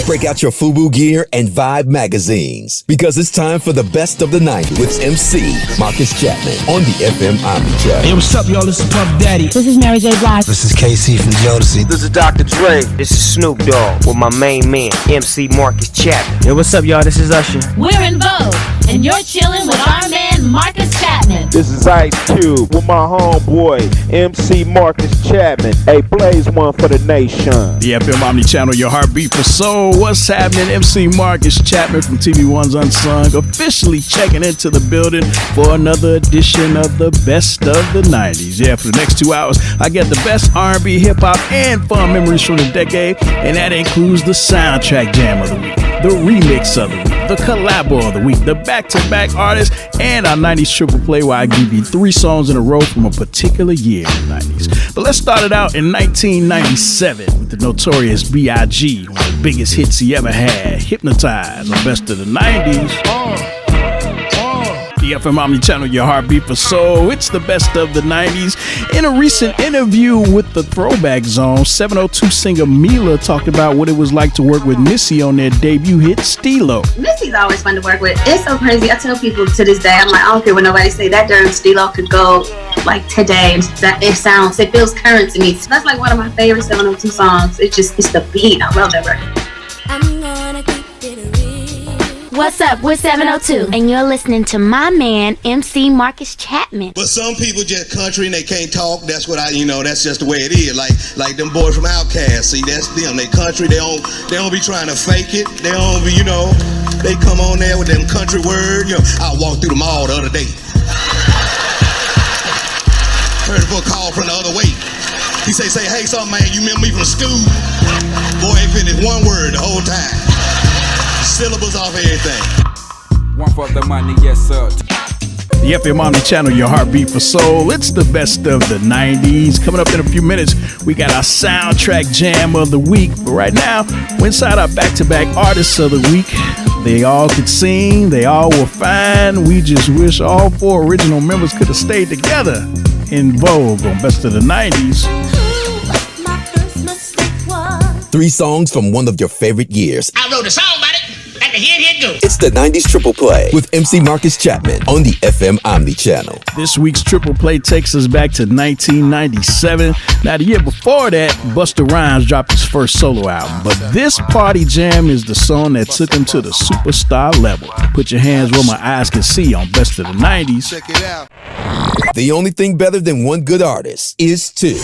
Break out your FUBU gear and Vibe magazines, because it's time for the best of the 90s with MC Marcus Chapman on the FM Omni Channel. Hey, what's up, y'all? This is Puff Daddy. This is Mary J. Blige. This is KC from Jodeci. This is Dr. Dre. This is Snoop Dogg with my main man, MC Marcus Chapman. Hey, what's up, y'all? This is Usher. We're in Vogue, and you're chilling with our man, Marcus Chapman. This is Ice Cube with my homeboy, MC Marcus Chapman. Hey, blaze one for the nation. The FM Omni Channel, your heartbeat for soul. What's happening? MC Marcus Chapman from TV One Unsung, officially checking into the building for another edition of the best of the 90s. Yeah, for the next 2 hours, I get the best R&B, hip-hop, and fun memories from the decade, and that includes the soundtrack jam of the week, the remix of the week, the collabo of the week, the back-to-back artists, and our 90s triple play where I give you 3 songs in a row from a particular year in the 90s. But let's start it out in 1997 with the notorious B.I.G., one of the biggest hits he ever had, Hypnotize on Best of the 90s. The FM Omni Channel, your heartbeat for soul. It's the best of the 90s. In a recent interview with the Throwback Zone, 702 singer Mila talked about what it was like to work with Missy on their debut hit, Stilo. Missy's always fun to work with. It's so crazy. I tell people to this day, I'm like, I don't care what nobody say. That darn Stilo could go like today. It feels current to me. So that's like one of my favorite 702 songs. It's the beat. I love that record. I'm gonna keep it real. What's up? We're 702, and you're listening to my man, MC Marcus Chapman. But some people just country and they can't talk. That's what that's just the way it is. Like them boys from Outkast. See, that's them. They country. They don't be trying to fake it. They don't be, they come on there with them country words. I walked through the mall the other day. Heard a book call from the other way. He say, hey, something, man, you remember me from school? Boy, ain't finished one word the whole time. Syllables off everything. One for the money, yes, sir. The FM Omni Channel, your heartbeat for soul. It's the best of the 90s. Coming up in a few minutes, we got our soundtrack jam of the week. But right now, we're inside our back-to-back artists of the week. They all could sing. They all were fine. We just wish all 4 original members could have stayed together in Vogue on Best of the 90s. 3 songs from one of your favorite years. I wrote a song about it. Here go. It's the 90s Triple Play with MC Marcus Chapman on the FM Omni Channel. This week's Triple Play takes us back to 1997. Now, the year before that, Busta Rhymes dropped his first solo album. But this party jam is the song that took him to the superstar level. Put your hands where my eyes can see on Best of the 90s. Check it out. The only thing better than one good artist is 2.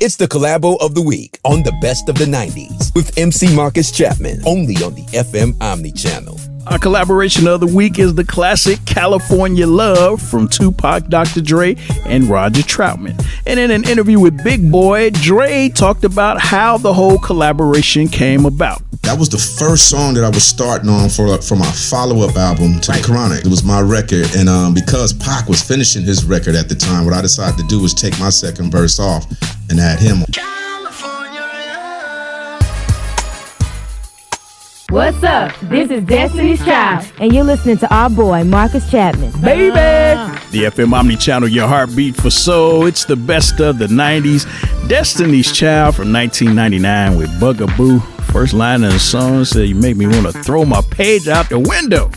It's the collabo of the week on the Best of the 90s with MC Marcus Chapman, only on the FM Omni Channel. Our collaboration of the week is the classic California Love from Tupac, Dr. Dre, and Roger Troutman. And in an interview with Big Boy, Dre talked about how the whole collaboration came about. That was the first song that I was starting on for my follow-up album to The Chronic. It was my record, and because Pac was finishing his record at the time, what I decided to do was take my second verse off and add him. What's up? This is Destiny's Child, and you're listening to our boy, Marcus Chapman. Baby! The FM Omni Channel, your heartbeat for soul. It's the best of the 90s. Destiny's Child from 1999 with Bugaboo. First line of the song said, "You make me want to throw my page out the window."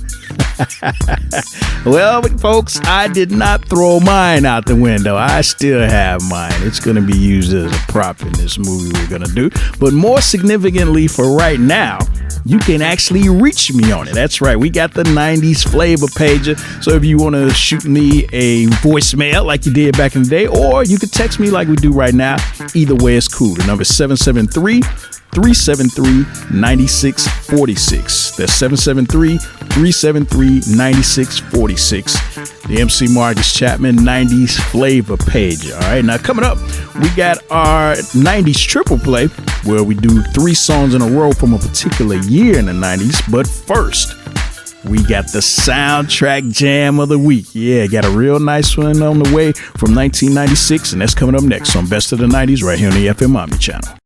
Well, folks, I did not throw mine out the window. I still have mine. It's going to be used as a prop in this movie we're going to do. But more significantly for right now, you can actually reach me on it. That's right. We got the 90s flavor pager. So if you want to shoot me a voicemail like you did back in the day, or you could text me like we do right now, either way is cool. The number is 773-373-9646. That's 773-373-9646. The MC Marcus Chapman 90s flavor page. All right, now coming up, we got our 90s triple play where we do 3 songs in a row from a particular year in the 90s. But first, we got the soundtrack jam of the week. Yeah, got a real nice one on the way from 1996, and that's coming up next on Best of the 90s right here on the FM Omni Channel.